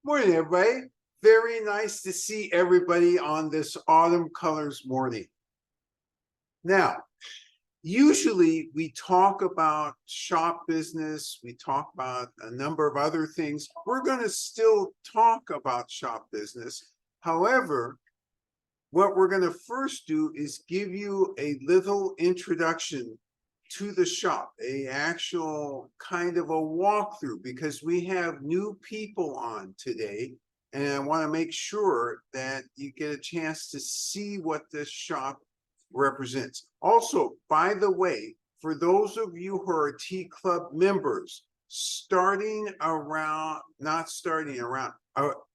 Morning, everybody. Very nice to see everybody on this autumn colors morning. Now, usually we talk about shop business, we talk about a number of other things. We're going to still talk about shop business. However, what we're going to first do is give you a little introduction to the shop, a actual kind of a walkthrough, because we have new people on today. And I want to make sure that you get a chance to see what this shop represents. Also, by the way, for those of you who are Tea Club members,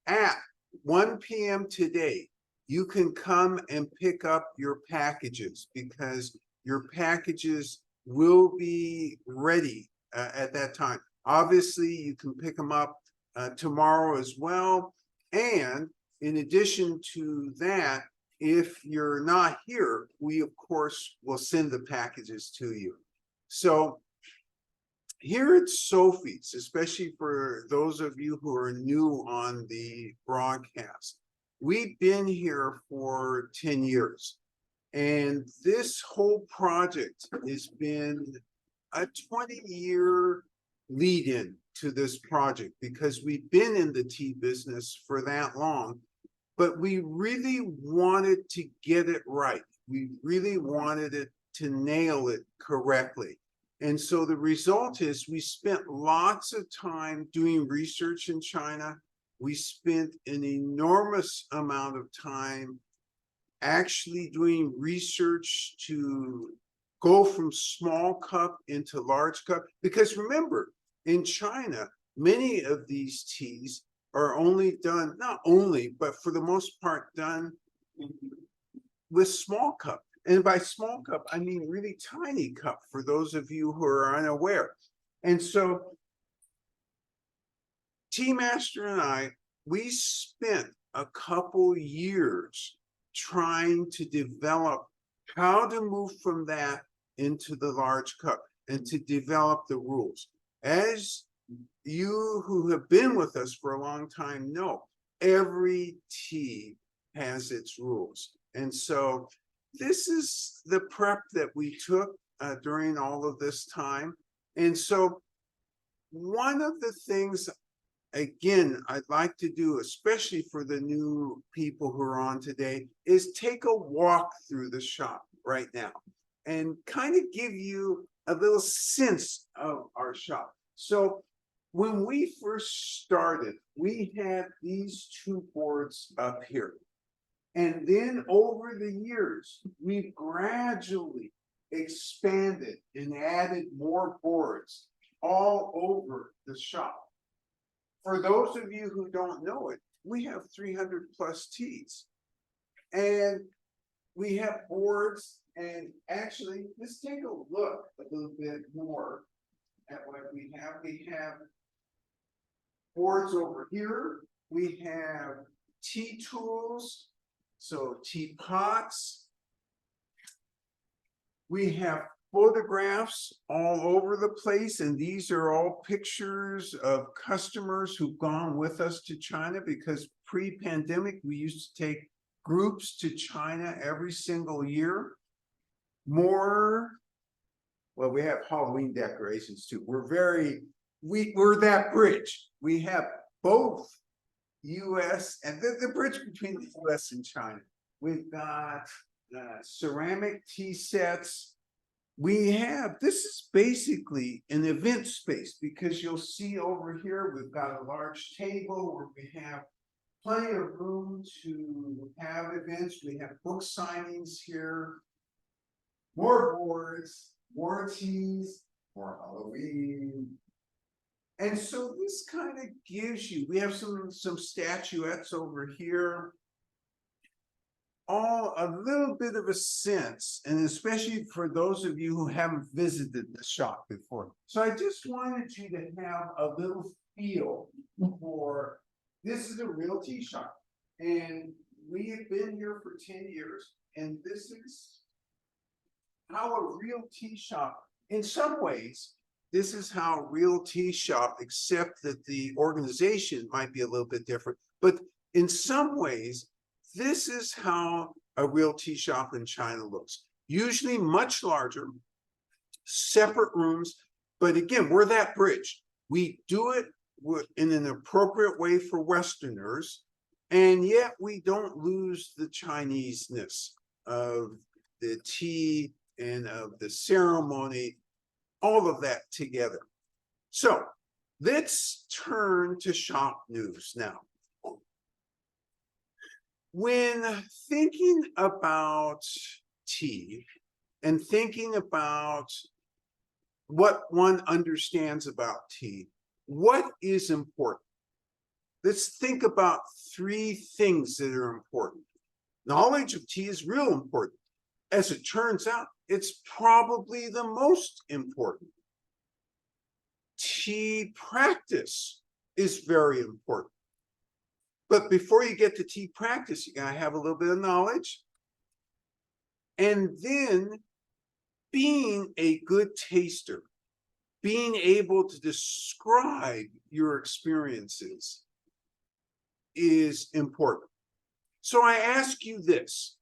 at 1 p.m. today, you can come and pick up your packages, because your packages will be ready at that time. Obviously, you can pick them up tomorrow as well. And in addition to that, if you're not here, we of course will send the packages to you. So here at Sophie's, especially for those of you who are new on the broadcast, we've been here for 10 years. And this whole project has been a 20-year lead-in to this project, because we've been in the tea business for that long, but we really wanted to get it right. We really wanted it to nail it correctly. And so the result is we spent lots of time doing research in China. We spent an enormous amount of time actually doing research to go from small cup into large cup. Because remember, in China, many of these teas are only done, not only, but for the most part done with small cup. And by small cup, I mean really tiny cup, for those of you who are unaware. And so Tea Master and I, we spent a couple years trying to develop how to move from that into the large cup and to develop the rules. As you who have been with us for a long time know, every tea has its rules. And so this is the prep that we took during all of this time. And so one of the things, again, I'd like to do, especially for the new people who are on today, is take a walk through the shop right now and kind of give you a little sense of our shop. So when we first started, we had these two boards up here. And then over the years, we've gradually expanded and added more boards all over the shop. For those of you who don't know it, we have 300 plus teas. And we have boards, and actually, let's take a look a little bit more at what we have. We have boards over here. We have tea tools, so teapots. We have photographs all over the place, and these are all pictures of customers who've gone with us to China, because pre-pandemic we used to take groups to China every single year. Well, we have Halloween decorations too. We're that bridge. We have both US and the bridge between the US and China. We've got ceramic tea sets. This is basically an event space, because you'll see over here, we've got a large table where we have plenty of room to have events. We have book signings here, more boards, more teas, more Halloween. And so this kind of gives you, we have some statuettes over here, all a little bit of a sense, and especially for those of you who haven't visited the shop before. So I just wanted you to have a little feel for, this is a real tea shop, and we have been here for 10 years, and this is how a real tea shop, in some ways, this is how real tea shop, except that the organization might be a little bit different. But in some ways, this is how a real tea shop in China looks. Usually much larger, separate rooms. But again, we're that bridge. We do it in an appropriate way for Westerners, and yet we don't lose the Chinese-ness of the tea and of the ceremony, all of that together. So let's turn to shop news now. When thinking about tea and thinking about what one understands about tea, what is important? Let's think about three things that are important. Knowledge of tea is real important. As it turns out, it's probably the most important. Tea practice is very important. But before you get to tea practice, you gotta have a little bit of knowledge. And then being a good taster, being able to describe your experiences is important. So I ask you this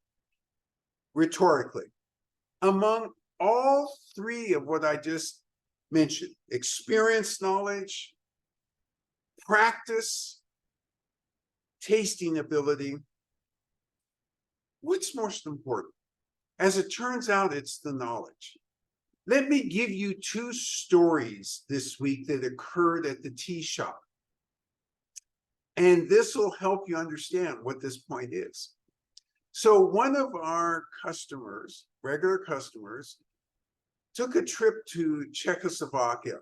rhetorically. Among all three of what I just mentioned, experience, knowledge, practice, tasting ability, what's most important? As it turns out, it's the knowledge. Let me give you two stories this week that occurred at the tea shop. And this will help you understand what this point is. So one of our customers, regular customers, took a trip to Czechoslovakia.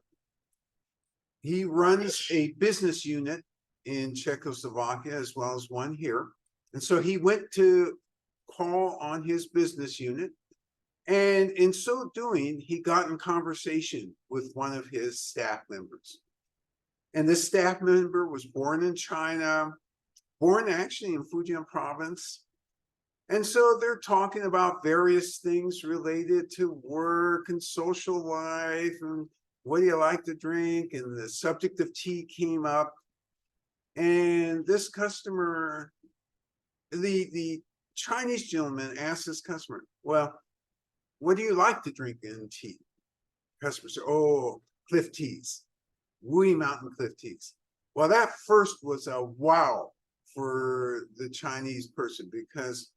He runs a business unit in Czechoslovakia as well as one here. And so he went to call on his business unit. And in so doing, he got in conversation with one of his staff members. And this staff member was born in China, born actually in Yunnan Province. And so they're talking about various things related to work and social life and what do you like to drink, and the subject of tea came up. And this customer, the Chinese gentleman asked this customer, well, what do you like to drink in tea? Customer said, oh, cliff teas, Wuyi Mountain cliff teas. Well, that first was a wow for the Chinese person, because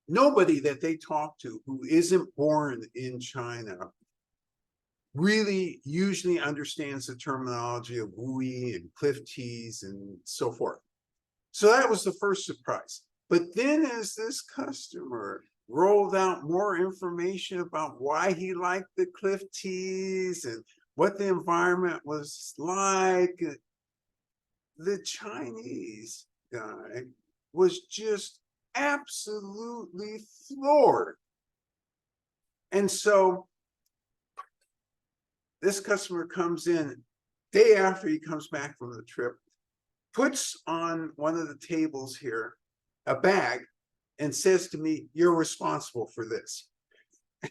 nobody that they talk to who isn't born in China really usually understands the terminology of Wuyi and cliff teas and so forth. So that was the first surprise. But then as this customer rolled out more information about why he liked the cliff teas and what the environment was like, the Chinese guy was just absolutely floored. And so this customer comes in day after he comes back from the trip, puts on one of the tables here a bag and says to me, you're responsible for this.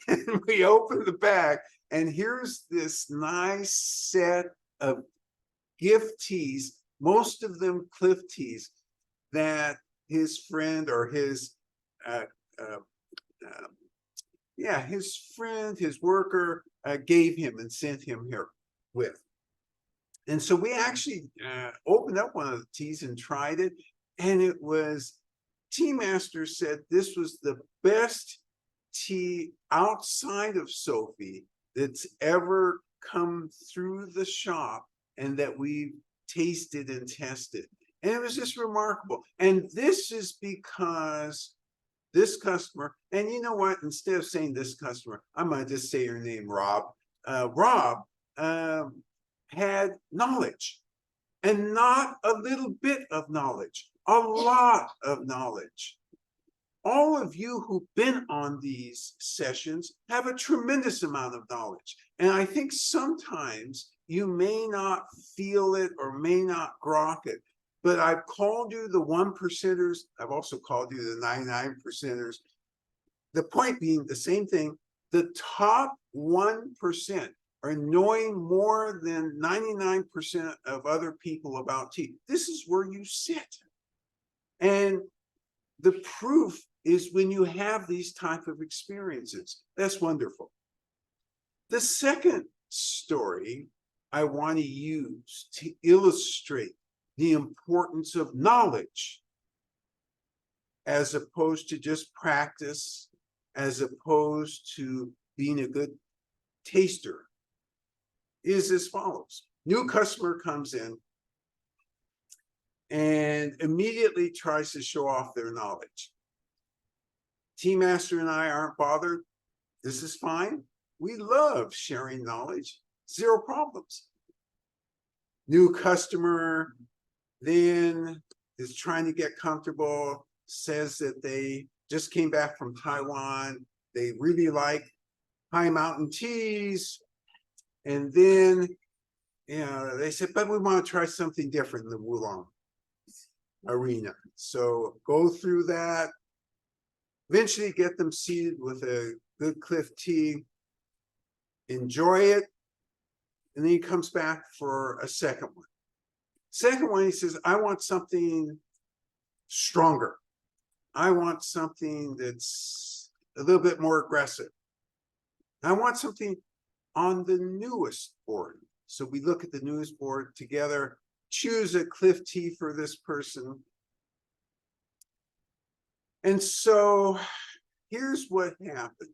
And we open the bag, and here's this nice set of gift teas, most of them cliff teas, that his friend or his his worker gave him and sent him here with. And so we actually opened up one of the teas and tried it, and it was, Tea Master said this was the best tea outside of Sophie that's ever come through the shop and that we've tasted and tested. And it was just remarkable. And this is because this customer, and you know what, instead of saying this customer, I'm going to just say her name, Rob. Rob had knowledge, and not a little bit of knowledge, a lot of knowledge. All of you who've been on these sessions have a tremendous amount of knowledge. And I think sometimes you may not feel it or may not grok it, but I've called you the 1%ers. I've also called you the 99%ers. The point being the same thing, the top 1% are knowing more than 99% of other people about tea. This is where you sit. And the proof is when you have these type of experiences. That's wonderful. The second story I want to use to illustrate the importance of knowledge as opposed to just practice, as opposed to being a good taster, is as follows. New customer comes in and immediately tries to show off their knowledge. Tea Master and I aren't bothered. This is fine. We love sharing knowledge, zero problems. New customer then is trying to get comfortable, says that they just came back from Taiwan. They really like high mountain teas. And then, they said, but we want to try something different in the Wulong arena. So go through that, eventually get them seated with a good Cliff tea, enjoy it, and then he comes back for a second one. Second one, he says, I want something stronger. I want something that's a little bit more aggressive. I want something on the newest board. So we look at the newest board together, choose a Cliff tea for this person. And so here's what happened.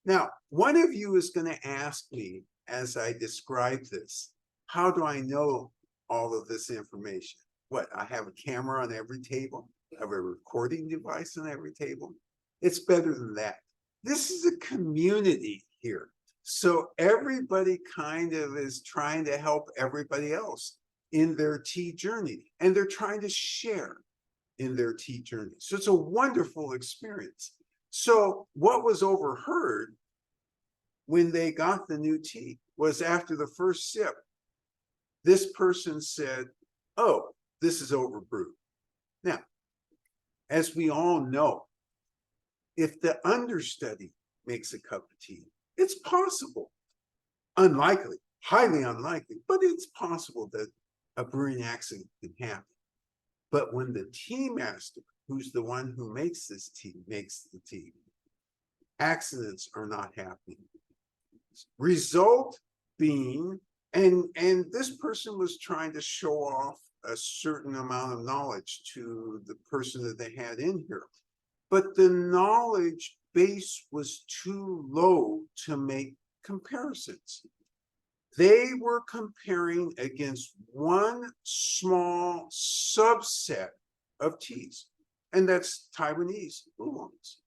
Now, one of you is going to ask me as I describe this, how do I know all of this information? What, I have a camera on every table? I have a recording device on every table? It's better than that. This is a community here. So everybody kind of is trying to help everybody else in their tea journey, and they're trying to share in their tea journey. So it's a wonderful experience. So what was overheard when they got the new tea was after the first sip, this person said, oh, this is overbrewed. Now, as we all know, if the understudy makes a cup of tea, it's possible, unlikely, highly unlikely, but it's possible that a brewing accident can happen. But when the tea master, who's the one who makes this tea, makes the tea, accidents are not happening. Result being, and this person was trying to show off a certain amount of knowledge to the person that they had in here, but the knowledge base was too low to make comparisons. They were comparing against one small subset of teas, and that's Taiwanese oolongs.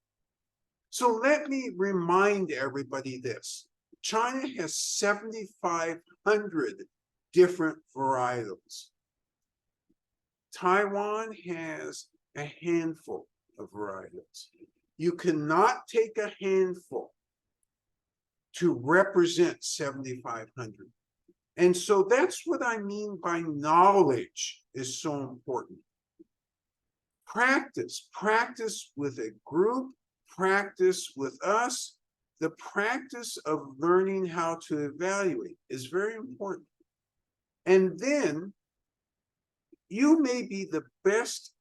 So let me remind everybody this. China has 7,500 different varietals. Taiwan has a handful of varietals. You cannot take a handful to represent 7,500. And so that's what I mean by knowledge is so important. Practice with a group, practice with us. The practice of learning how to evaluate is very important. And then you may be the best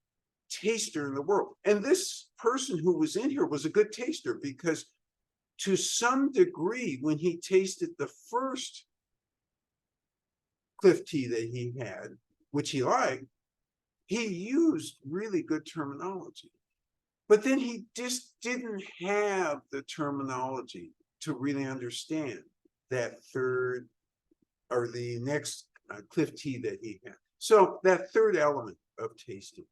taster in the world. And this person who was in here was a good taster because to some degree, when he tasted the first Cliff tea that he had, which he liked, he used really good terminology. But then he just didn't have the terminology to really understand that third or the next Cliff tea that he had. So that third element of tasting.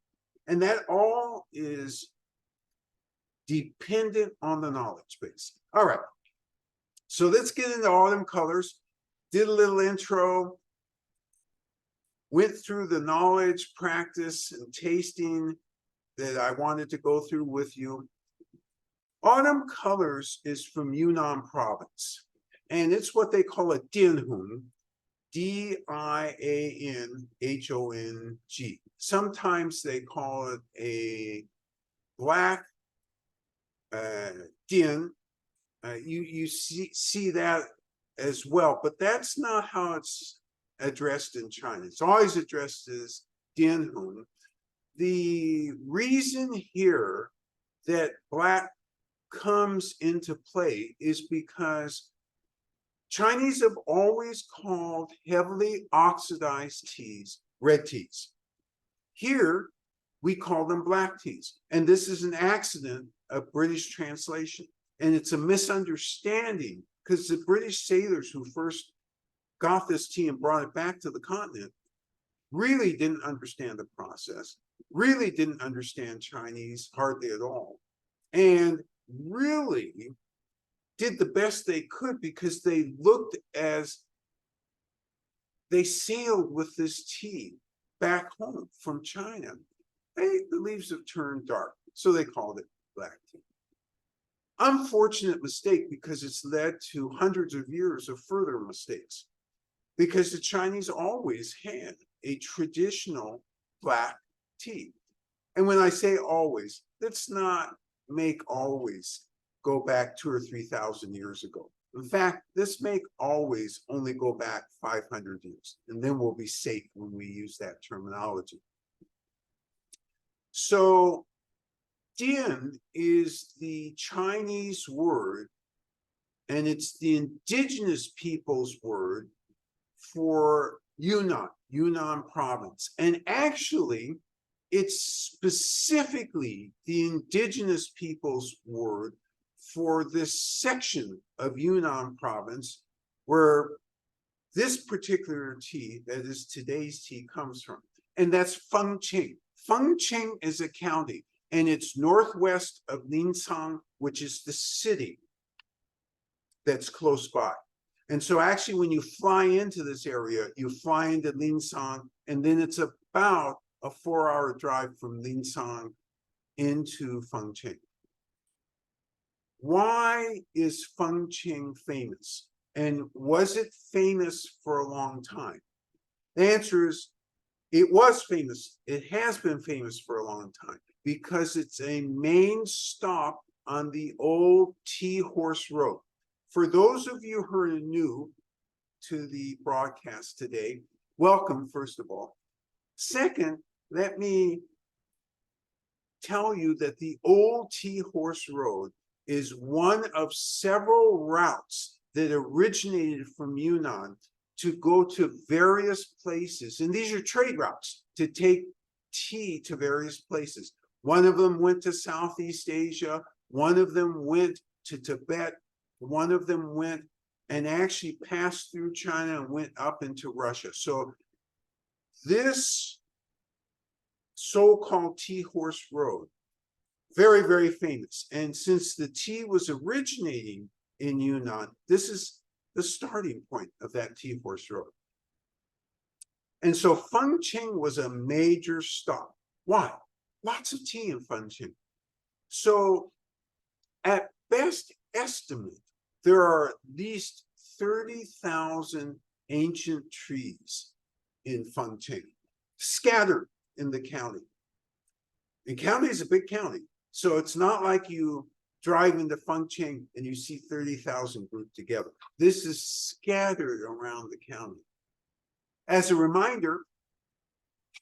And that all is dependent on the knowledge base. All right. So let's get into autumn colors. Did a little intro. Went through the knowledge, practice, and tasting that I wanted to go through with you. Autumn colors is from Yunnan Province. And it's what they call a Dinhong. D-I-A-N-H-O-N-G. Sometimes they call it a black Din. You see that as well, but that's not how it's addressed in China. It's always addressed as Dianhong. The reason here that black comes into play is because Chinese have always called heavily oxidized teas red teas. Here, we call them black teas. And this is an accident of British translation. And it's a misunderstanding because the British sailors who first got this tea and brought it back to the continent really didn't understand the process, really didn't understand Chinese hardly at all, and really did the best they could because they looked as they sailed with this tea back home from China. The leaves have turned dark, so they called it black tea. Unfortunate mistake because it's led to hundreds of years of further mistakes, because the Chinese always had a traditional black tea. And when I say always, let's not make always go back 2,000 or 3,000 years ago. In fact, this make always only go back 500 years, and then we'll be safe when we use that terminology. So Dian is the Chinese word, and it's the indigenous people's word for Yunnan Province. And actually, it's specifically the indigenous people's word for this section of Yunnan Province where this particular tea, that is today's tea, comes from. And that's Fengqing. Fengqing is a county, and it's northwest of Lincang, which is the city that's close by. And so actually, when you fly into this area, you fly into Lincang, and then it's about a 4-hour drive from Lincang into Fengqing. Why is Fengqing famous? And was it famous for a long time? The answer is, it was famous. It has been famous for a long time because it's a main stop on the old Tea Horse Road. For those of you who are new to the broadcast today, welcome, first of all. Second, let me tell you that the old Tea Horse Road is one of several routes that originated from Yunnan to go to various places. And these are trade routes to take tea to various places. One of them went to Southeast Asia. One of them went to Tibet. One of them went and actually passed through China and went up into Russia. So this so-called Tea Horse Road, very, very famous. And since the tea was originating in Yunnan, this is the starting point of that Tea Horse Road. And so Fengqing was a major stop. Why? Lots of tea in Fengqing. So at best estimate, there are at least 30,000 ancient trees in Fengqing, scattered in the county. The county is a big county, so it's not like you drive into Fengqing and you see 30,000 grouped together. This is scattered around the county. As a reminder,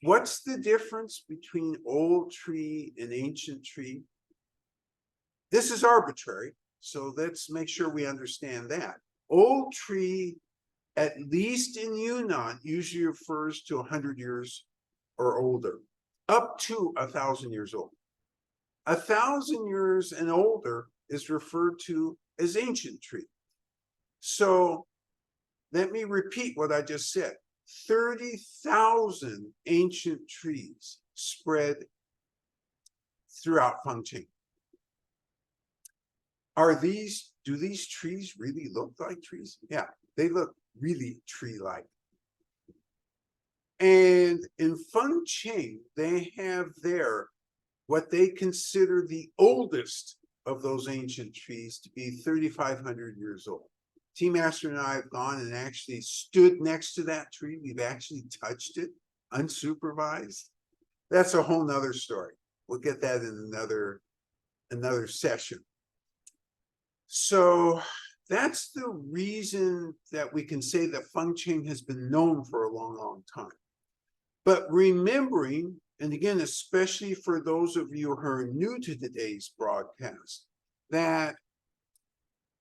what's the difference between old tree and ancient tree? This is arbitrary, so let's make sure we understand that. Old tree, at least in Yunnan, usually refers to 100 years or older, up to 1,000 years old. 1,000 years and older is referred to as ancient tree. So let me repeat what I just said. 30,000 ancient trees spread throughout Fengqing. Do these trees really look like trees? Yeah, they look really tree-like. And in Fengqing, they have there what they consider the oldest of those ancient trees to be 3,500 years old. Tea Master and I have gone and actually stood next to that tree. We've actually touched it unsupervised. That's a whole nother story. We'll get that in another session. So that's the reason that we can say that Fengqing has been known for a long, long time. But remembering, and again, especially for those of you who are new to today's broadcast, that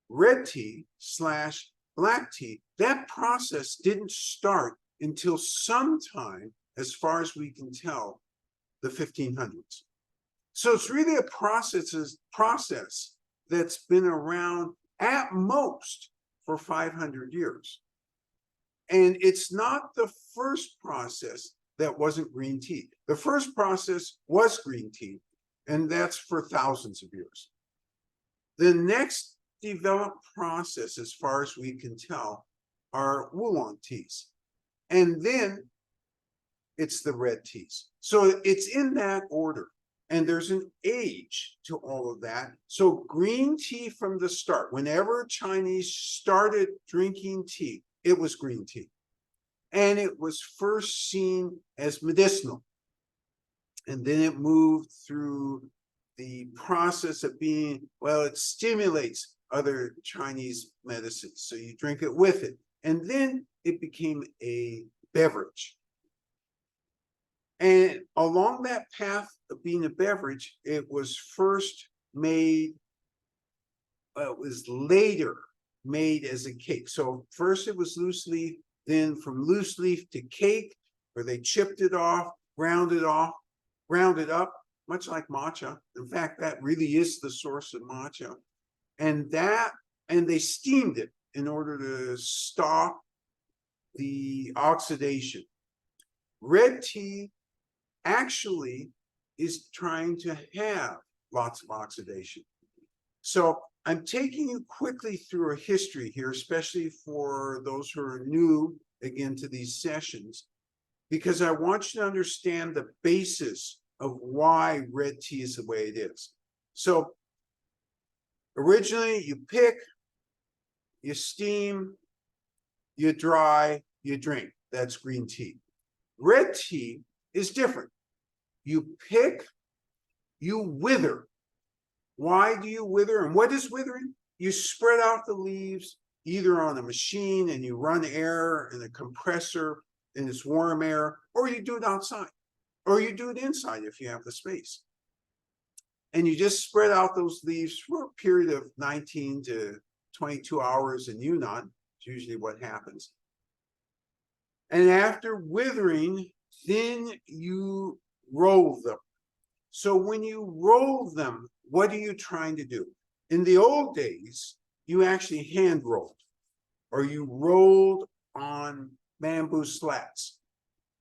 red tea / black tea, that process didn't start until sometime, as far as we can tell, the 1500s. So it's really a process that's been around at most for 500 years. And it's not the first process that wasn't green tea. The first process was green tea, and that's for thousands of years. The next developed process, as far as we can tell, are oolong teas. And then it's the red teas. So it's in that order. And there's an age to all of that. So green tea from the start, whenever Chinese started drinking tea, it was green tea. And it was first seen as medicinal. And then it moved through the process of being, well, it stimulates other Chinese medicines. So you drink it with it. And then it became a beverage. And along that path of being a beverage, it was first made, it was later made as a cake. So first it was loose leaf, then from loose leaf to cake, where they chipped it off, ground it up, much like matcha. In fact, that really is the source of matcha. And they steamed it in order to stop the oxidation. Red tea actually is trying to have lots of oxidation. So I'm taking you quickly through a history here, especially for those who are new again to these sessions, because I want you to understand the basis of why red tea is the way it is. So originally you pick, you steam, you dry, you drink. That's green tea. Red tea is different. You pick, you wither. Why do you wither? And what is withering? You spread out the leaves either on a machine and you run air in a compressor and it's warm air, or you do it outside, or you do it inside if you have the space. And you just spread out those leaves for a period of 19 to 22 hours in Yunnan. It's usually what happens. And after withering, then you roll them. So when you roll them, what are you trying to do? In the old days, you actually hand rolled, or you rolled on bamboo slats.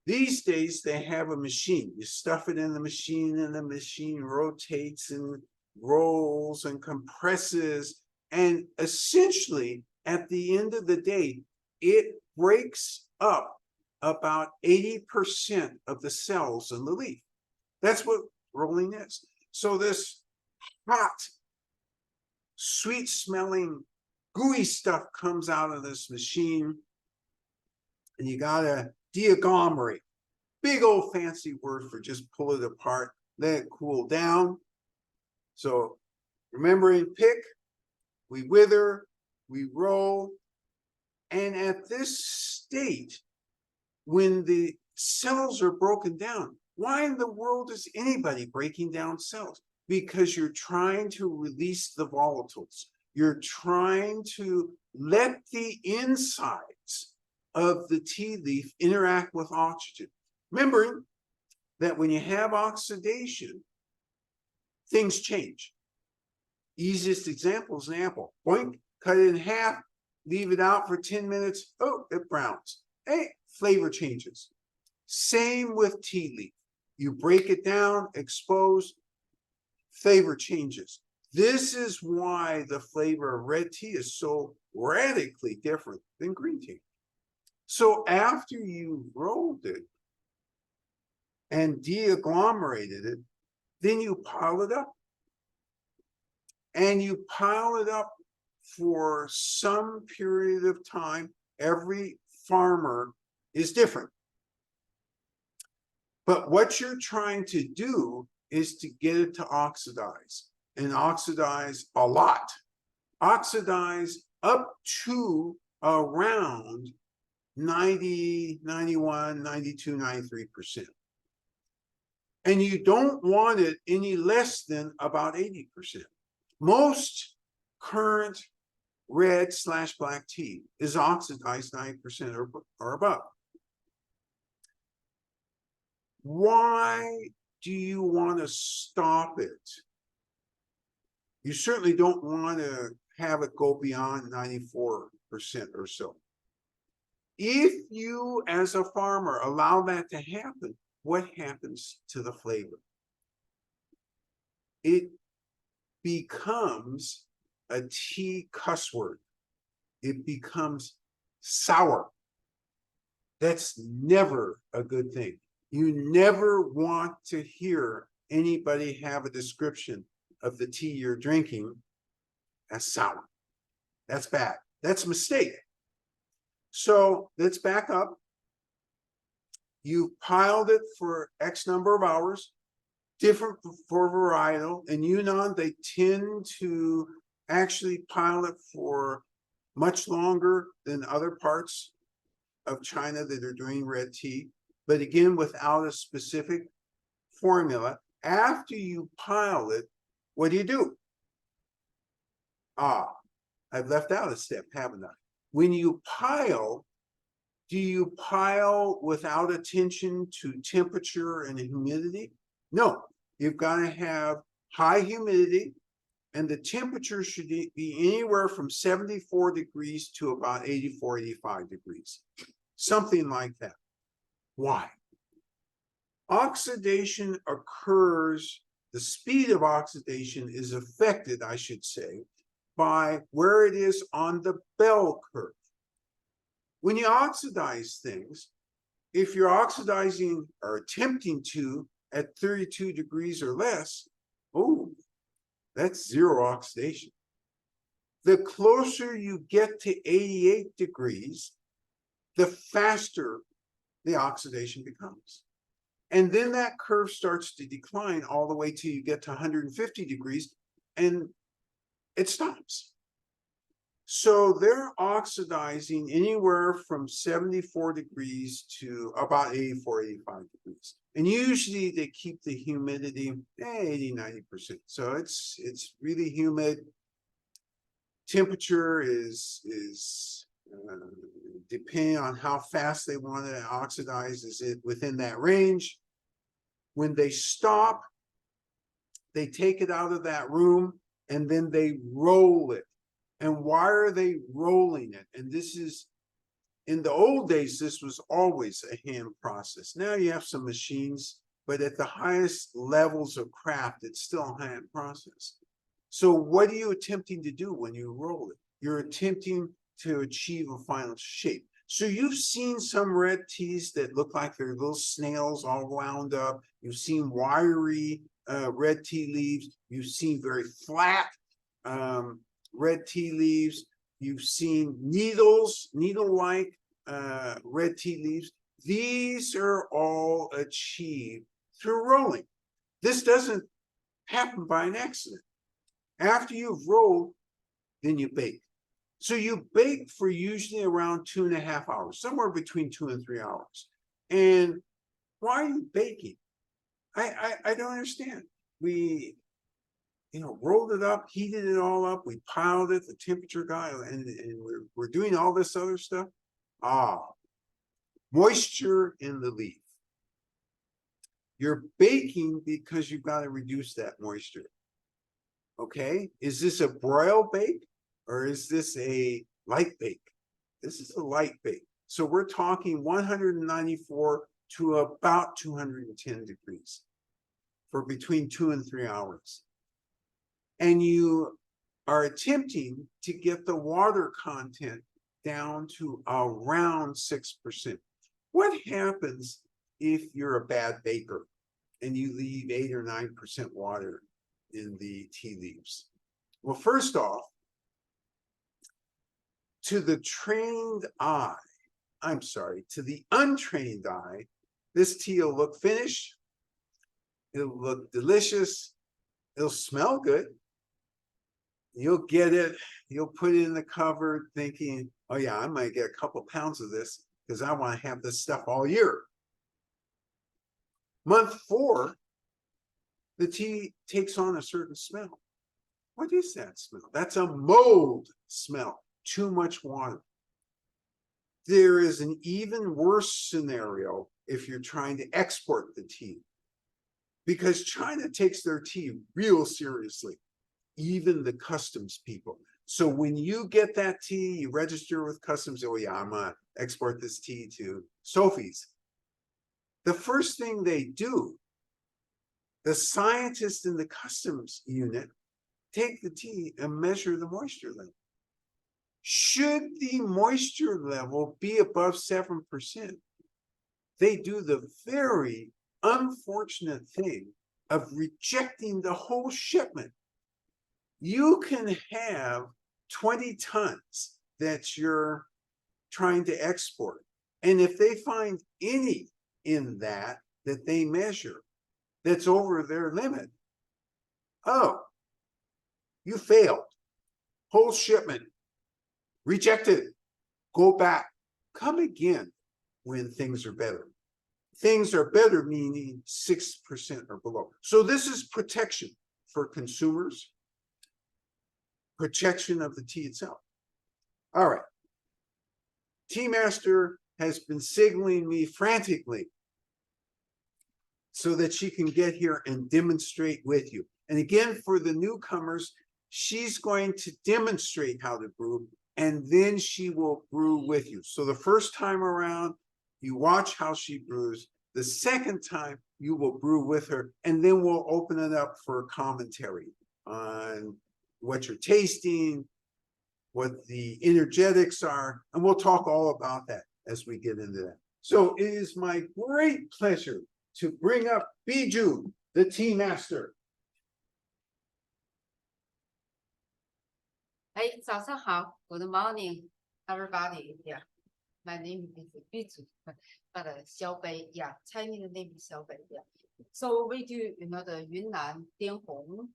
These days, they have a machine. You stuff it in the machine, and the machine rotates and rolls and compresses. And essentially, at the end of the day, it breaks up about 80% of the cells in the leaf. That's what rolling is. So this hot, sweet-smelling, gooey stuff comes out of this machine, and you gotta deagglomerate. Big old fancy word for just pull it apart, let it cool down. So remembering, pick, we wither, we roll, and at this state, when the cells are broken down, why in the world is anybody breaking down cells? Because you're trying to release the volatiles. You're trying to let the insides of the tea leaf interact with oxygen. Remembering that when you have oxidation, things change. Easiest example is an apple. Boink, cut it in half, leave it out for 10 minutes. Oh, it browns. Hey, flavor changes. Same with tea leaf. You break it down, expose, flavor changes. This is why the flavor of red tea is so radically different than green tea. So after you rolled it and deagglomerated it, then you pile it up. And you pile it up for some period of time. Every farmer is different. But what you're trying to do is to get it to oxidize, and oxidize a lot. Oxidize up to around 90, 91, 92, 93%. And you don't want it any less than about 80%. Most current red/black tea is oxidized 90% or above. Why do you want to stop it? You certainly don't want to have it go beyond 94% or so. If you, as a farmer, allow that to happen, what happens to the flavor? It becomes a tea cuss word. It becomes sour. That's never a good thing. You never want to hear anybody have a description of the tea you're drinking as sour. That's bad. That's a mistake. So let's back up. You piled it for X number of hours, different for varietal. In Yunnan, they tend to actually pile it for much longer than other parts of China that are doing red tea. But again, without a specific formula. After you pile it, what do? I've left out a step, haven't I? When you pile, do you pile without attention to temperature and humidity? No, you've got to have high humidity, and the temperature should be anywhere from 74 degrees to about 84, 85 degrees. Something like that. Why? Oxidation occurs, the speed of oxidation is affected, I should say, by where it is on the bell curve. When you oxidize things, if you're oxidizing or attempting to at 32 degrees or less, oh, that's zero oxidation. The closer you get to 88 degrees, the faster the oxidation becomes. And then that curve starts to decline all the way till you get to 150 degrees and it stops. So they're oxidizing anywhere from 74 degrees to about 84, 85 degrees. And usually they keep the humidity 80, 90%. So it's really humid. Temperature is depending on how fast they want to oxidize, is it within that range? When they stop, they take it out of that room and then they roll it. And why are they rolling it? And this is, in the old days, this was always a hand process. Now you have some machines, but at the highest levels of craft, it's still a hand process. So what are you attempting to do when you roll it? You're attempting to achieve a final shape. So you've seen some red teas that look like they're little snails all wound up. You've seen wiry red tea leaves. You've seen very flat red tea leaves. You've seen needle-like red tea leaves. These are all achieved through rolling. This doesn't happen by an accident. After you've rolled, then you bake. So you bake for usually around 2.5 hours, somewhere between 2 and 3 hours. And why are you baking? I don't understand. We, rolled it up, heated it all up, we piled it, the temperature got, and we're doing all this other stuff. Moisture in the leaf. You're baking because you've got to reduce that moisture. Okay, is this a broil bake or is this a light bake? This is a light bake. So we're talking 194 to about 210 degrees for between 2 and 3 hours. And you are attempting to get the water content down to around 6%. What happens if you're a bad baker and you leave 8 or 9% water in the tea leaves? Well, first off, to the trained eye, to the untrained eye, this tea will look finished, it'll look delicious, it'll smell good, You'll get it, you'll put it in the cupboard thinking, oh yeah, I might get a couple pounds of this because I want to have this stuff all year. Month 4, the tea takes on a certain smell. What is that smell? That's a mold smell, too much water. There is an even worse scenario if you're trying to export the tea, because China takes their tea real seriously, even the customs people. So when you get that tea, you register with customs, oh yeah, I'm gonna export this tea to Sophie's. The first thing they do, the scientists in the customs unit take the tea and measure the moisture level. Should the moisture level be above 7%, they do the very unfortunate thing of rejecting the whole shipment. You can have 20 tons that you're trying to export. And if they find any in that they measure that's over their limit, oh, you failed. Whole shipment rejected. Go back. Come again when things are better. Things are better, meaning 6% or below. So this is protection for consumers, protection of the tea itself. All right. Tea Master has been signaling me frantically so that she can get here and demonstrate with you. And again, for the newcomers, she's going to demonstrate how to brew, and then she will brew with you. So the first time around, you watch how she brews. The second time, you will brew with her, and then we'll open it up for commentary on what you're tasting, what the energetics are, and we'll talk all about that as we get into that. So it is my great pleasure to bring up Biju, the tea master. 哎，早上好 ，Good morning, everybody. Yeah, my name is Biju, but 小北 yeah, Chinese name is 小北 yeah. So we do, the Yunnan 滇红,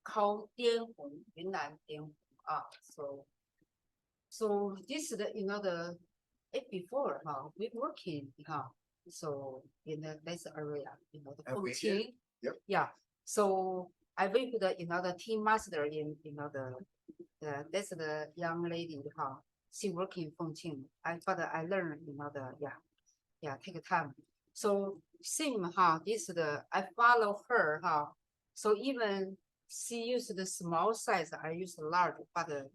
called 滇红, Yunnan 滇红 So this is the before we working so in this area, the Fengqing. Yep. Yeah. So I work with the team master in that's the young lady she working in Fengqing. But I learned take time. So same this I follow her So even she used the small size, I use large, but the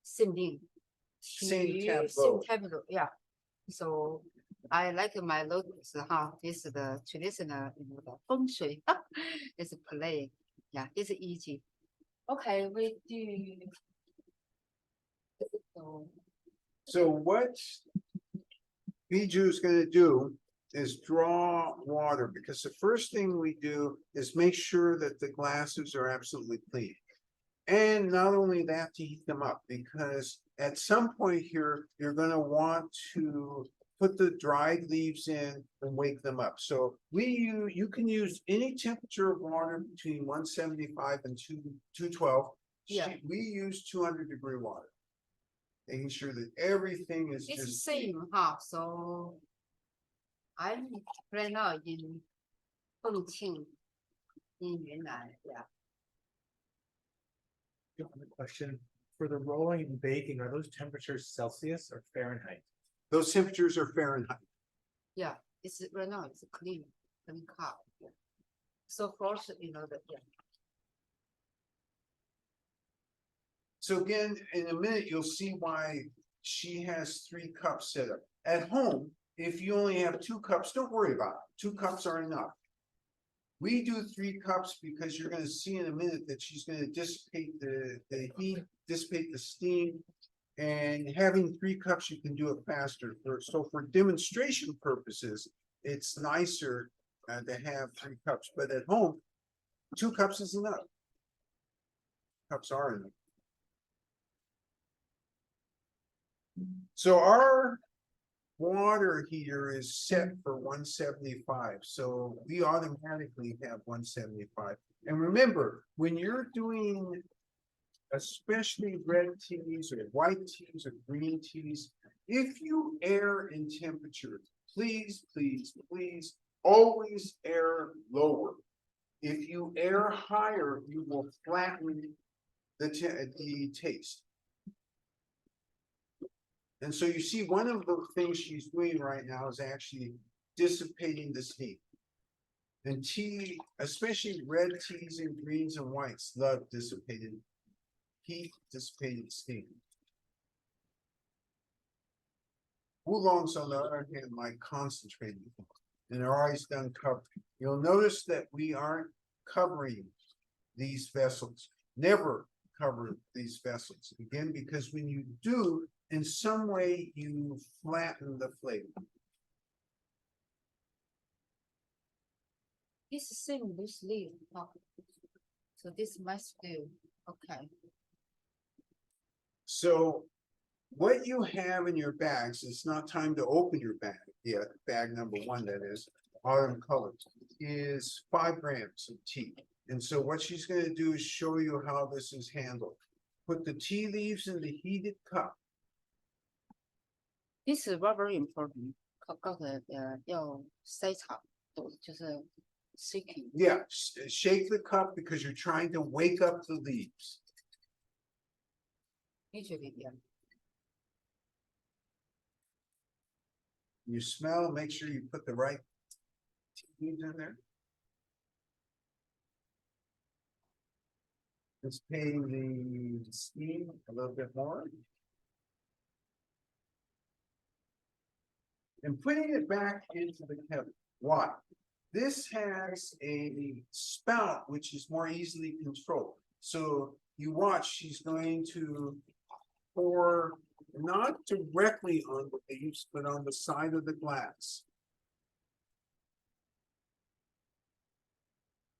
same thing. Same tableau, yeah. So I like my logos This is the traditional, the feng shui. It's play. Yeah, it's easy. Okay, we do. So what Biju is going to do is draw water, because the first thing we do is make sure that the glasses are absolutely clean. And not only that, to heat them up, because at some point here, you're going to want to put the dried leaves in and wake them up. So you can use any temperature of water between 175 and 212. Yeah. We use 200-degree water, making sure that everything is It's just same So I'm right now in Fengqing, in Yunnan. Yeah. A question for the rolling and baking, are those temperatures Celsius or Fahrenheit? Those temperatures are Fahrenheit. Yeah, it's right now it's clean cup. Yeah. So first, yeah. So again, in a minute, you'll see why she has 3 cups set up. At home, if you only have 2 cups, don't worry about it. 2 cups are enough. We do 3 cups because you're going to see in a minute that she's going to dissipate the heat, dissipate the steam, and having 3 cups, you can do it faster. So for demonstration purposes, it's nicer to have 3 cups, but at home, 2 cups is enough. Cups are enough. So our water heater is set for 175. So we automatically have 175. And remember, when you're doing especially red teas or white teas or green teas, if you err in temperature, please, please, please, always err lower. If you err higher, you will flatten the taste. And so you see, one of the things she's doing right now is actually dissipating the steam. And tea, especially red teas and greens and whites, love dissipated heat, dissipated steam. Oolongs, on the other hand, like concentrated, and they're always done covered. You'll notice that we aren't covering these vessels, never cover these vessels. Again, because when you do, in some way, you flatten the flavor. This same loose leaf. Oh. So this must do. Okay. So what you have in your bags, it's not time to open your bag yet, bag number one, that is, autumn colors, is 5 grams of tea. And so what she's going to do is show you how this is handled. Put the tea leaves in the heated cup. This is very important. 要筛炒，就是shaking. Yeah, shake the cup because you're trying to wake up the leaves. Usually, yeah. You smell, make sure you put the right tea leaves in there. It's paying the steam a little bit more. And putting it back into the kettle. Why? This has a spout which is more easily controlled. So you watch, she's going to pour not directly on the leaves, but on the side of the glass.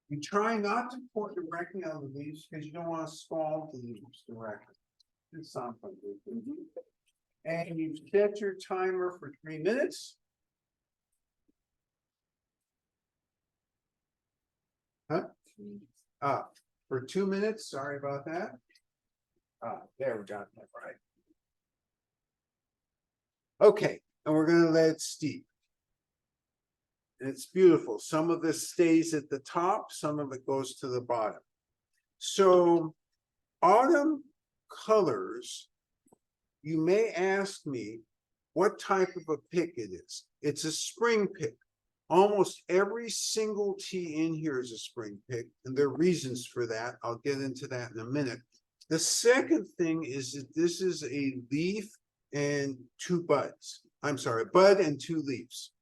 You try not to pour directly on the leaves because you don't want to scald the leaves directly. It's something. And you set your timer for 3 minutes. Huh? For 2 minutes, sorry about that. There we got that right. Okay, and we're gonna let it steep. And it's beautiful. Some of this stays at the top, some of it goes to the bottom. So autumn colors, you may ask me what type of a pick it is. It's a spring pick. Almost every single tea in here is a spring pick, and there are reasons for that. I'll get into that in a minute. The second thing is that this is a leaf and 2 buds. I'm sorry, a bud and 2 leaves.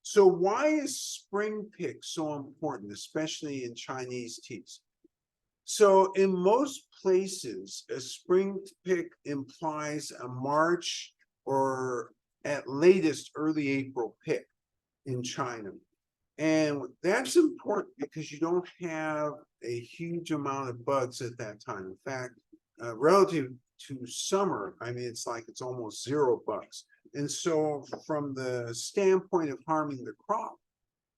So why is spring pick so important, especially in Chinese teas? So in most places, a spring pick implies a March or at latest early April pick in China. And that's important because you don't have a huge amount of buds at that time. In fact, relative to summer, I mean, it's like it's almost 0 bugs. And so from the standpoint of harming the crop,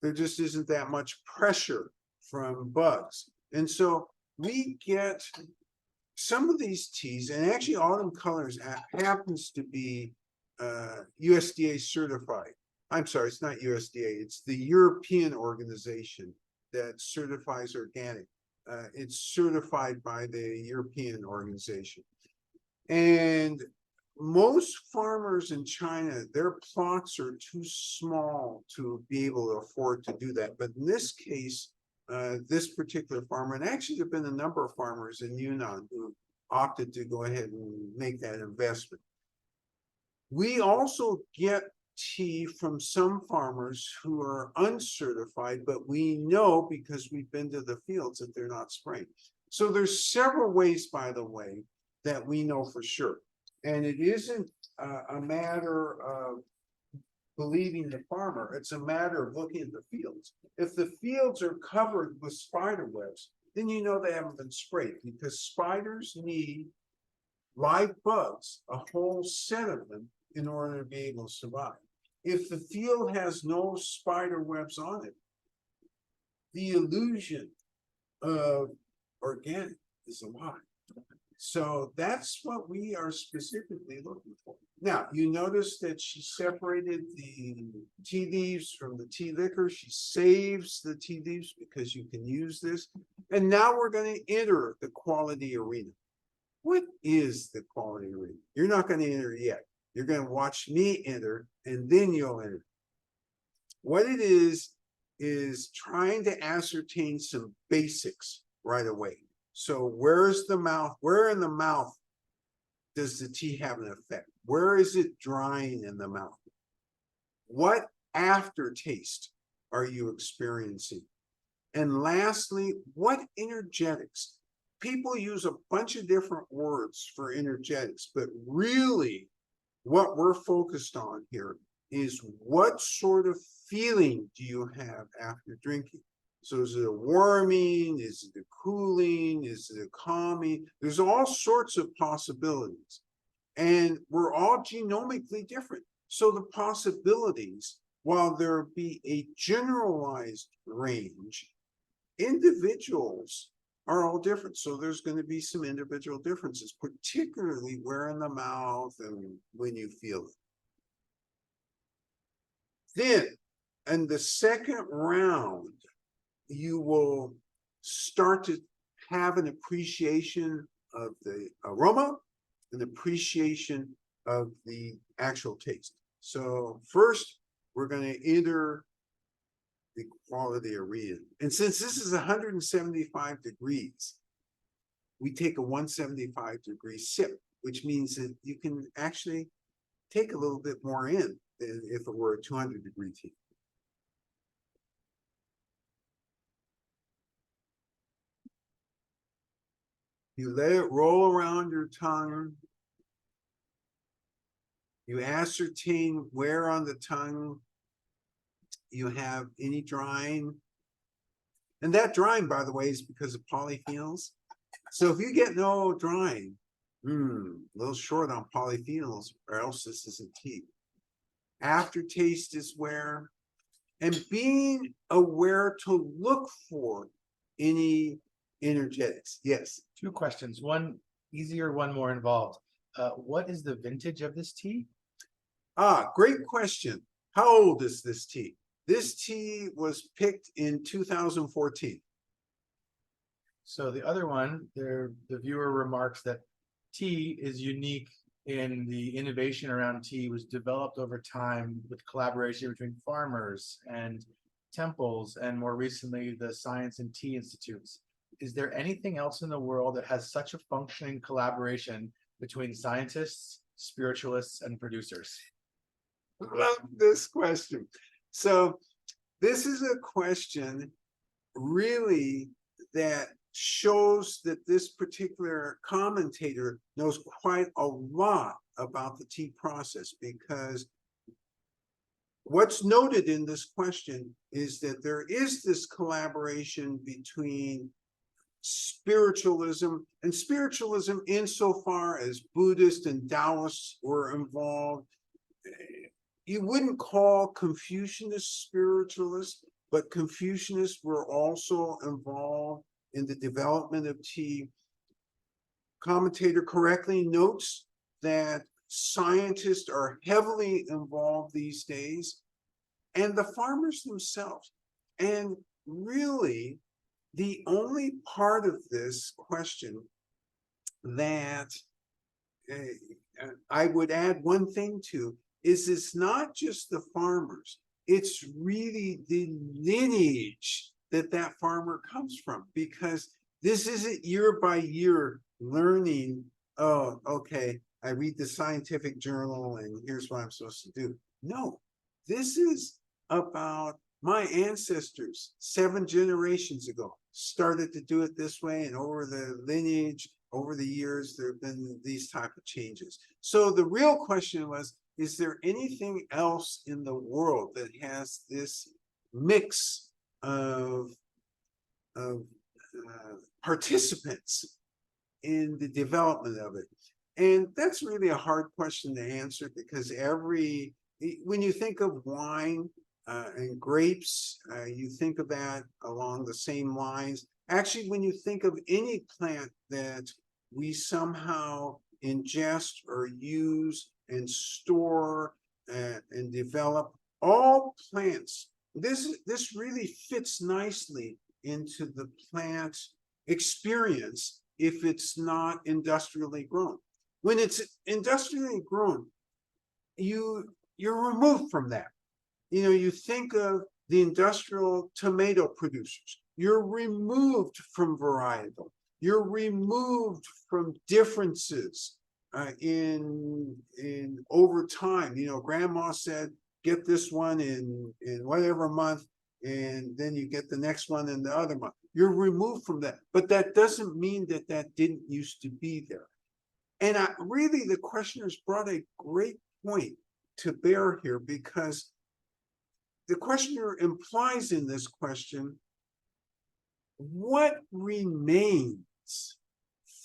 there just isn't that much pressure from bugs. And so we get some of these teas, and actually autumn colors happens to be USDA certified. I'm sorry, it's not USDA, it's the European organization that certifies organic. It's certified by the European organization. And most farmers in China, their plots are too small to be able to afford to do that. But in this case, this particular farmer, and actually there have been a number of farmers in Yunnan who opted to go ahead and make that investment. We also get tea from some farmers who are uncertified, but we know because we've been to the fields that they're not spraying. So there's several ways, by the way, that we know for sure. And it isn't a matter of believing the farmer, it's a matter of looking at the fields. If the fields are covered with spider webs, then you know they haven't been sprayed because spiders need live bugs, a whole set of them, in order to be able to survive. If the field has no spider webs on it, the illusion of organic is a lie. So that's what we are specifically looking for. Now, you notice that she separated the tea leaves from the tea liquor. She saves the tea leaves because you can use this. And now we're going to enter the quality arena. What is the quality arena? You're not going to enter yet. You're going to watch me enter, and then you'll enter. What it is trying to ascertain some basics right away. So where's the mouth? Where in the mouth does the tea have an effect? Where is it drying in the mouth? What aftertaste are you experiencing? And lastly, what energetics? People use a bunch of different words for energetics, but really what we're focused on here is what sort of feeling do you have after drinking? So is it a warming? Is it a cooling? Is it a calming? There's all sorts of possibilities. And we're all genomically different. So the possibilities, while there be a generalized range, individuals are all different. So there's going to be some individual differences, particularly where in the mouth and when you feel it. Then, in the second round, you will start to have an appreciation of the aroma, an appreciation of the actual taste. So first, we're going to enter the quality arena. And since this is 175 degrees, we take a 175-degree sip, which means that you can actually take a little bit more in than if it were a 200-degree tea. You let it roll around your tongue. You ascertain where on the tongue you have any drying. And that drying, by the way, is because of polyphenols. So if you get no drying, a little short on polyphenols, or else this isn't tea. Aftertaste is where, and being aware to look for any energetics. Yes. 2 questions, one easier, one more involved. What is the vintage of this tea? Great question. How old is this tea? This tea was picked in 2014. So the other one, the viewer remarks that tea is unique in the innovation around tea was developed over time with collaboration between farmers and temples, and more recently, the Science and Tea Institutes. Is there anything else in the world that has such a functioning collaboration between scientists, spiritualists, and producers? Love this question. So this is a question really that shows that this particular commentator knows quite a lot about the tea process, because what's noted in this question is that there is this collaboration between spiritualism insofar as Buddhists and Taoists were involved. You wouldn't call Confucianists spiritualists, but Confucianists were also involved in the development of tea. Commentator correctly notes that scientists are heavily involved these days, and the farmers themselves. And really, the only part of this question that I would add one thing to is it's not just the farmers, it's really the lineage that that farmer comes from, because this isn't year by year learning, oh, okay, I read the scientific journal and here's what I'm supposed to do. No, this is about my ancestors 7 generations ago started to do it this way, and over the lineage, over the years, there have been these type of changes. So the real question was, is there anything else in the world that has this mix of participants in the development of it? And that's really a hard question to answer, because when you think of wine and grapes, you think of that along the same lines. Actually, when you think of any plant that we somehow ingest or use and store and develop all plants. This really fits nicely into the plant experience if it's not industrially grown. When it's industrially grown, you're removed from that. You know, you think of the industrial tomato producers. You're removed from varietal. You're removed from differences in over time. You know, grandma said, get this one in whatever month, and then you get the next one in the other month. You're removed from that, but that doesn't mean that that didn't used to be there. And really, the questioners brought a great point to bear here, because the questioner implies in this question, what remains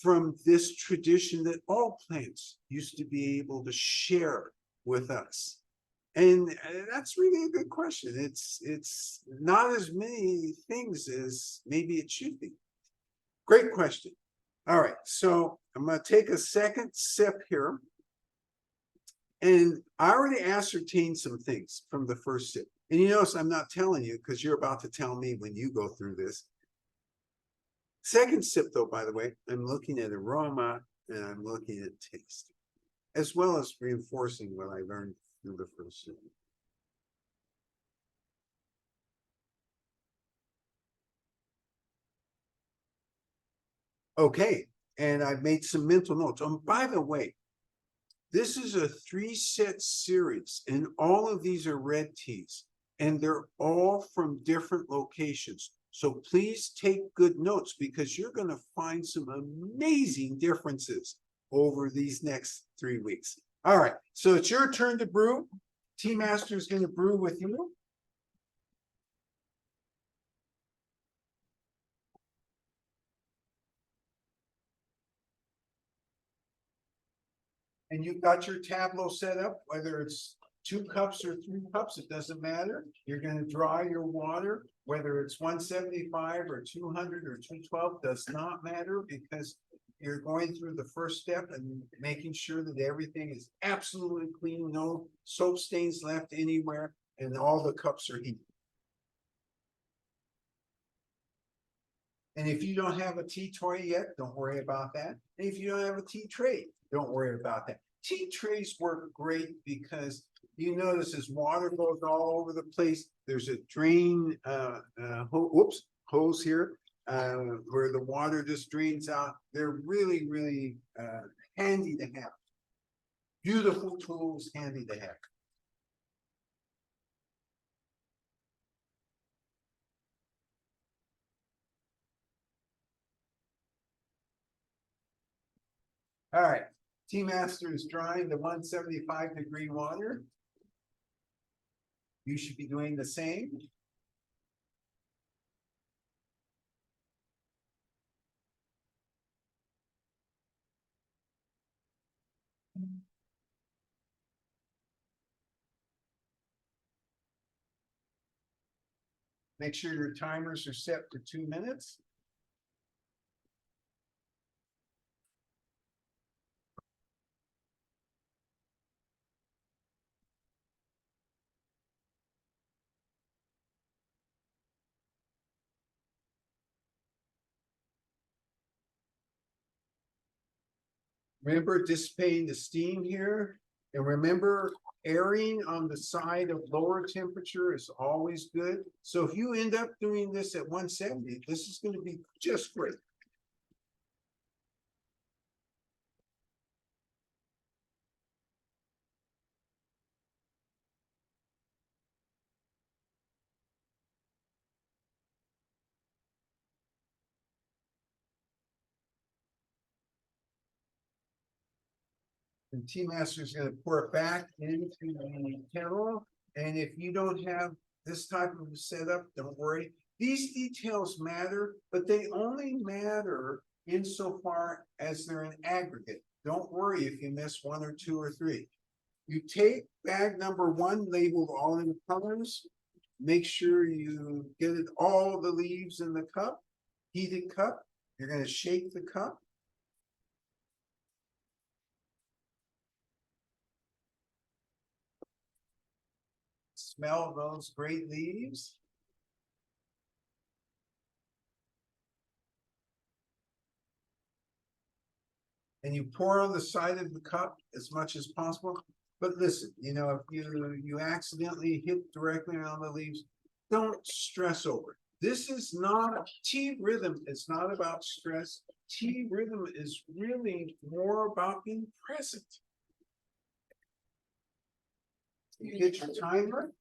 from this tradition that all plants used to be able to share with us? And that's really a good question. It's not as many things as maybe it should be. Great question. All right, so I'm going to take a second sip here. And I already ascertained some things from the first sip. And you notice I'm not telling you because you're about to tell me when you go through this. Second sip, though, by the way, I'm looking at aroma and I'm looking at taste, as well as reinforcing what I learned through the first sip. Okay, and I've made some mental notes. By the way, this is a 3-set series, and all of these are red teas, and they're all from different locations. So please take good notes, because you're going to find some amazing differences over these next 3 weeks. All right, so it's your turn to brew. Tea Master is going to brew with you. And you've got your tableau set up, whether it's 2 cups or 3 cups, it doesn't matter. You're going to draw your water, whether it's 175 or 200 or 212, does not matter, because you're going through the first step and making sure that everything is absolutely clean, no soap stains left anywhere, and all the cups are heated. And if you don't have a tea tray yet, don't worry about that. And if you don't have a tea tray, don't worry about that. Tea trays work great because you notice as water goes all over the place, there's a drain hose here where the water just drains out. They're really, really handy to have. Beautiful tools, handy to have. All right, Tea Master is drying the 175-degree water. You should be doing the same. Make sure your timers are set to 2 minutes. Remember dissipating the steam here, and remember airing on the side of lower temperature is always good. So if you end up doing this at 170, this is going to be just great. And Tea Master is going to pour it back into the kettle. And if you don't have this type of setup, don't worry. These details matter, but they only matter insofar as they're an aggregate. Don't worry if you miss 1 or 2 or 3. You take bag number 1 labeled all in colors. Make sure you get it all the leaves in the cup, heated cup. You're going to shake the cup. smell those great leaves? And you pour on the side of the cup as much as possible. But listen, you know, if you accidentally hit directly on the leaves, don't stress over it. This is not tea rhythm. It's not about stress. Tea rhythm is really more about being present. You hit your timer.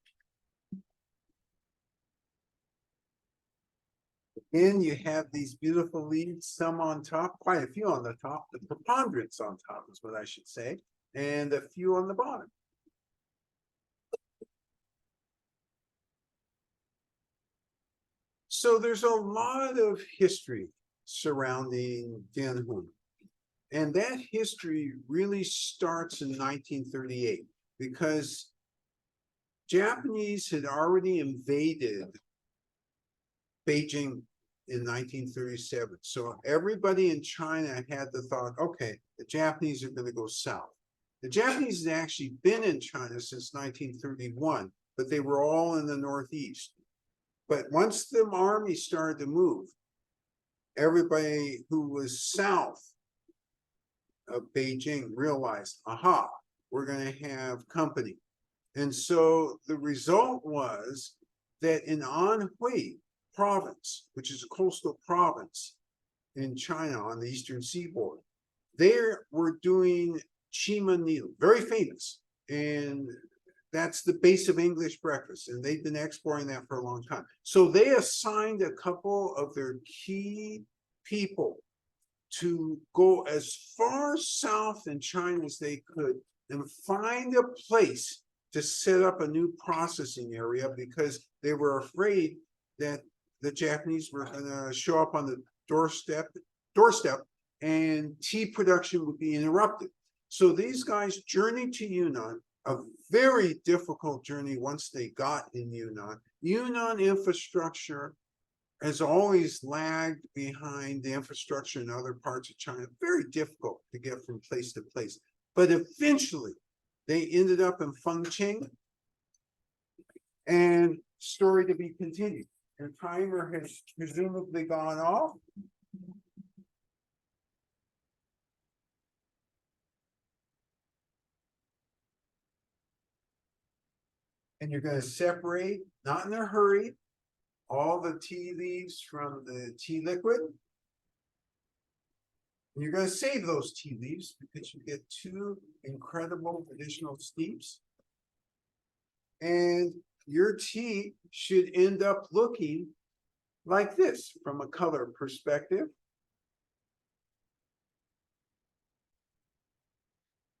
Then you have these beautiful leaves, some on top, quite a few on the top, the preponderance on top is what I should say, and a few on the bottom. So there's a lot of history surrounding Dianhong. And that history really starts in 1938 because Japanese had already invaded Beijing in 1937. So everybody in China had the thought, okay, the Japanese are going to go south. The Japanese had actually been in China since 1931, but they were all in the Northeast. But once the army started to move, everybody who was south of Beijing realized, aha, we're going to have company. And so the result was that in Anhui province, which is a coastal province in China on the eastern seaboard, they were doing Chima needle, very famous. And that's the base of English breakfast. And they've been exporting that for a long time. So they assigned a couple of their key people to go as far south in China as they could and find a place to set up a new processing area because they were afraid that the Japanese were going to show up on the doorstep and tea production would be interrupted. So these guys journeyed to Yunnan, a very difficult journey once they got in Yunnan. Yunnan infrastructure has always lagged behind the infrastructure in other parts of China. Very difficult to get from place to place. But eventually, they ended up in Fengqing, and story to be continued. Your timer has presumably gone off. And you're going to separate, not in a hurry, all the tea leaves from the tea liquid. And you're going to save those tea leaves because you get two incredible additional steeps. And your tea should end up looking like this from a color perspective.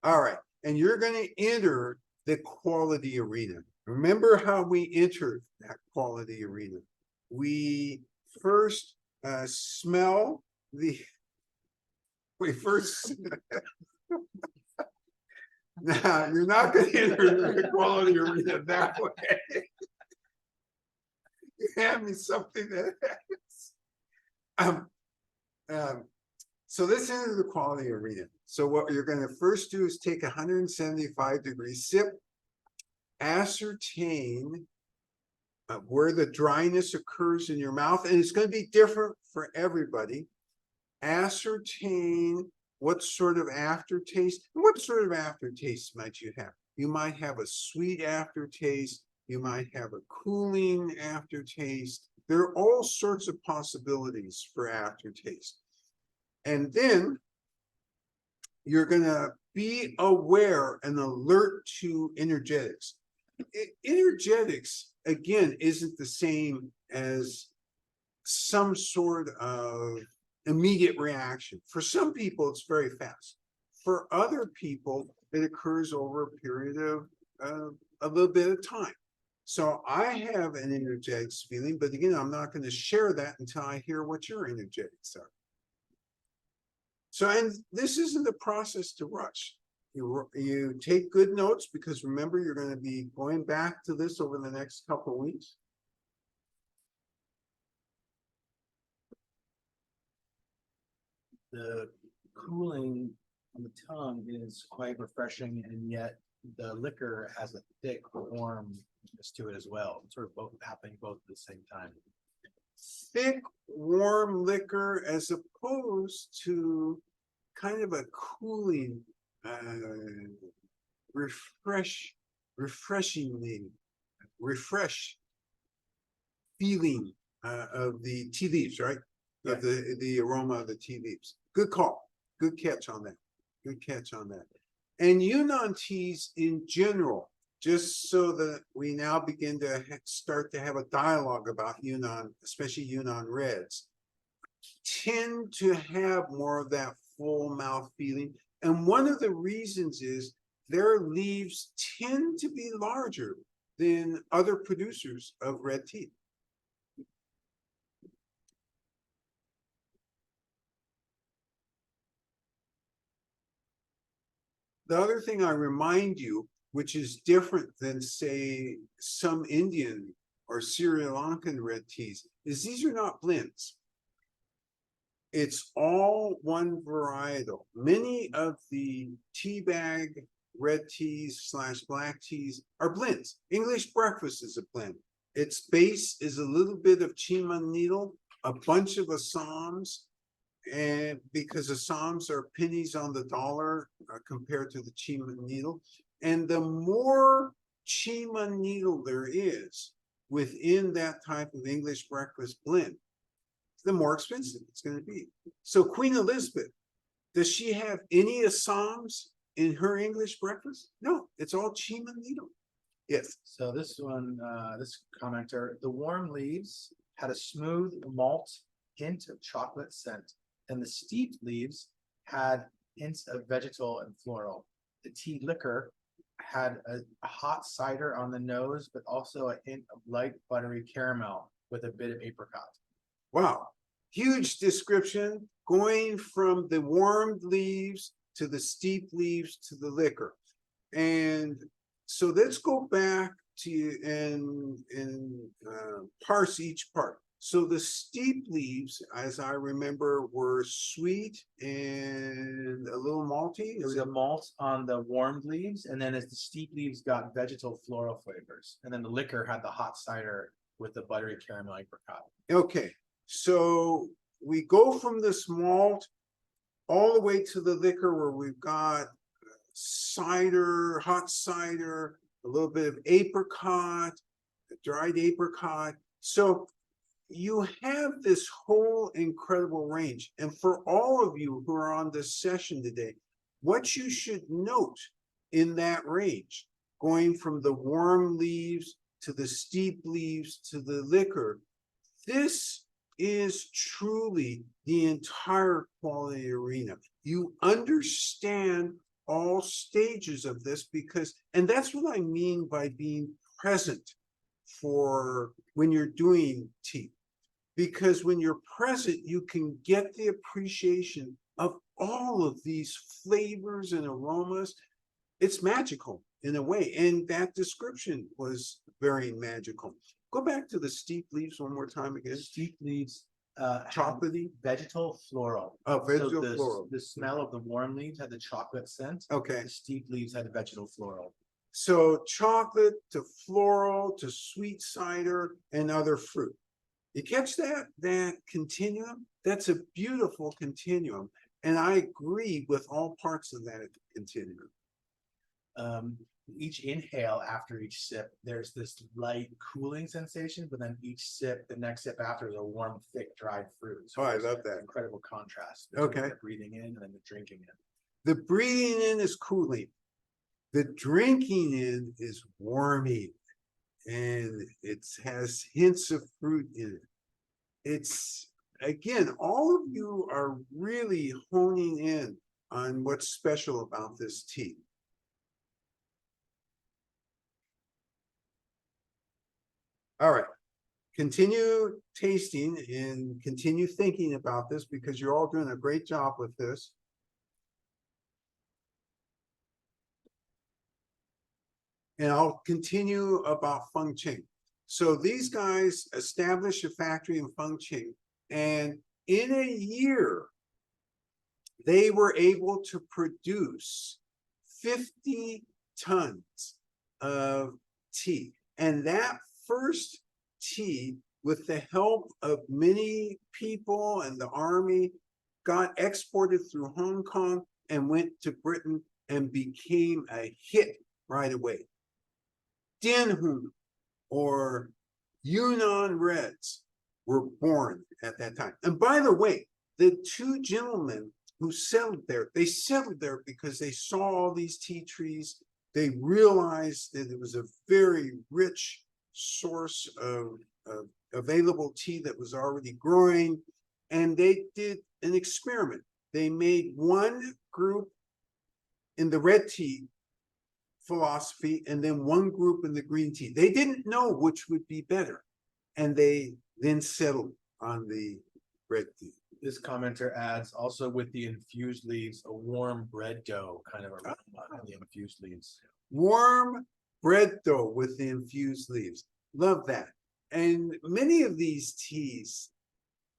All right, and you're going to enter the quality arena. Remember how we entered that quality arena. We first smell the, we first, now you're not going to enter the quality arena that way. You hand me something that so this is the quality arena. So what you're going to first do is take 175-degree sip, ascertain where the dryness occurs in your mouth, and it's going to be different for everybody. Ascertain what sort of aftertaste, and what sort of aftertaste might you have? You might have a sweet aftertaste, you might have a cooling aftertaste. There are all sorts of possibilities for aftertaste. And then you're going to be aware and alert to energetics. Energetics, again, isn't the same as some sort of immediate reaction. For some people, it's very fast. For other people, it occurs over a period of a little bit of time. So I have an energetics feeling, but again, I'm not going to share that until I hear what your energetics are. So, and this isn't a process to rush. You take good notes because remember, you're going to be going back to this over the next couple of weeks. The cooling on the tongue is quite refreshing and yet the liquor has a thick, warmness to it as well, sort of both happening both at the same time. Thick, warm liquor as opposed to kind of a cooling, refreshing feeling of the tea leaves, right? Of the aroma of the tea leaves. Good call. Good catch on that. Good catch on that. And Yunnan teas in general, just so that we now begin to start to have a dialogue about Yunnan, especially Yunnan reds, tend to have more of that full mouth feeling. And one of the reasons is their leaves tend to be larger than other producers of red tea. The other thing I remind you, which is different than, say, some Indian or Sri Lankan red teas, is these are not blends. It's all one varietal. Many of the tea bag red teas / black teas are blends. English breakfast is a blend. Its base is a little bit of Chiman needle, a bunch of Assams, and because Assams are pennies on the dollar compared to the Chiman needle. And the more Chiman needle there is within that type of English breakfast blend, the more expensive it's going to be. So Queen Elizabeth, does she have any Assams in her English breakfast? No, it's all Chiman needle. Yes. So this one, this commenter, the warm leaves had a smooth malt hint of chocolate scent, and the steeped leaves had hints of vegetal and floral. The tea liquor had a hot cider on the nose, but also a hint of light buttery caramel with a bit of apricot. Wow, huge description going from the warmed leaves to the steep leaves to the liquor. And so let's go back to and parse each part. So the steep leaves, as I remember, were sweet and a little malty. There was a malt on the warmed leaves, and then as the steep leaves got vegetal floral flavors, and then the liquor had the hot cider with the buttery caramel apricot. Okay, so we go from this malt all the way to the liquor where we've got cider, hot cider, a little bit of apricot, dried apricot. So you have this whole incredible range. And for all of you who are on this session today, what you should note in that range, going from the warm leaves to the steep leaves to the liquor, this is truly the entire quality arena. You understand all stages of this because, and that's what I mean by being present for when you're doing tea. Because when you're present, you can get the appreciation of all of these flavors and aromas. It's magical in a way. And that description was very magical. Go back to the steep leaves one more time again. Steep leaves, chocolatey, vegetal floral. Oh, vegetal So floral. The smell of the warm leaves had the chocolate scent. Okay. The steep leaves had the vegetal floral. So chocolate to floral to sweet cider and other fruit. You catch that continuum? That's a beautiful continuum. And I agree with all parts of that continuum. Each inhale after each sip, there's this light cooling sensation, but then each sip, the next sip after is a warm, thick, dried fruit. So I love that. Incredible contrast. Okay. The breathing in and then the drinking in. The breathing in is cooling. The drinking in is warming. And it has hints of fruit in it. It's, again, all of you are really honing in on what's special about this tea. All right, continue tasting and continue thinking about this because you're all doing a great job with this. And I'll continue about Fengqing. So these guys established a factory in Fengqing, and in a year, they were able to produce 50 tons of tea. And that first tea, with the help of many people and the army, got exported through Hong Kong and went to Britain and became a hit right away. Dinhun or Yunnan Reds were born at that time. And by the way, the two gentlemen who settled there, they settled there because they saw all these tea trees. They realized that it was a very rich source of available tea that was already growing. And they did an experiment. They made one group in the red tea philosophy and then one group in the green tea. They didn't know which would be better. And they then settled on the red tea. This commenter adds also with the infused leaves, a warm bread dough kind of aroma in the infused leaves. Warm bread dough with the infused leaves. Love that. And many of these teas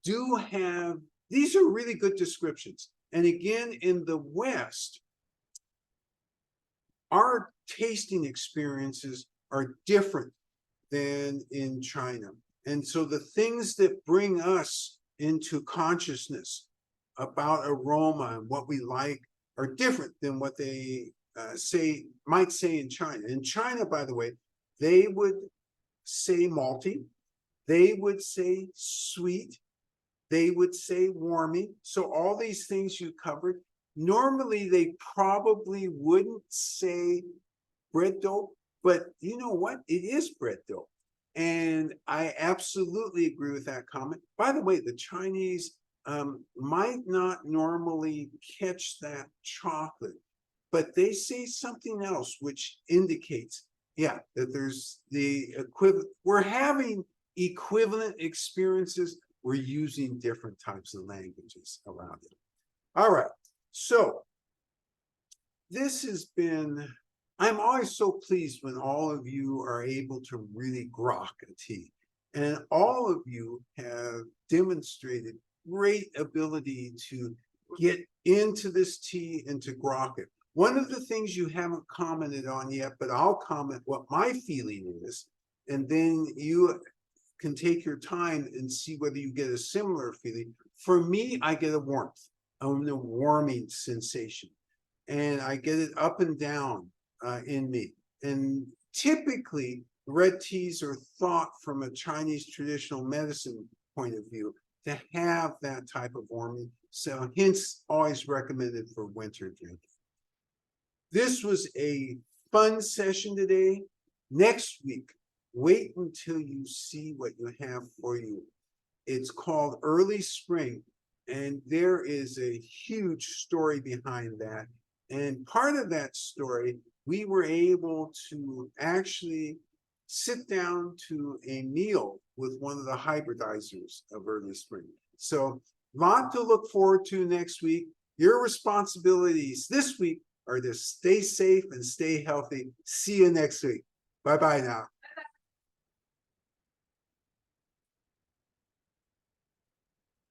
do have, these are really good descriptions. And again, in the West, our tasting experiences are different than in China. And so the things that bring us into consciousness about aroma and what we like are different than what they might say in China. In China, by the way, they would say malty, they would say sweet, they would say warming. So all these things you covered. Normally, they probably wouldn't say bread dough, but you know what? It is bread dough. And I absolutely agree with that comment. By the way, the Chinese might not normally catch that chocolate, but they say something else which indicates, yeah, that there's the equivalent. We're having equivalent experiences. We're using different types of languages around it. All right. So this has been, I'm always so pleased when all of you are able to really grok a tea. And all of you have demonstrated great ability to get into this tea and to grok it. One of the things you haven't commented on yet, but I'll comment what my feeling is, and then you can take your time and see whether you get a similar feeling. For me, I get a warmth, a warming sensation, and I get it up and down in me. And typically, red teas are thought from a Chinese traditional medicine point of view to have that type of warming. So hence, always recommended for winter drinking. This was a fun session today. Next week, wait until you see what you have for you. It's called Early Spring, and there is a huge story behind that. And part of that story, we were able to actually sit down to a meal with one of the hybridizers of Early Spring. So, lot to look forward to next week. Your responsibilities this week are to stay safe and stay healthy. See you next week. Bye-bye now.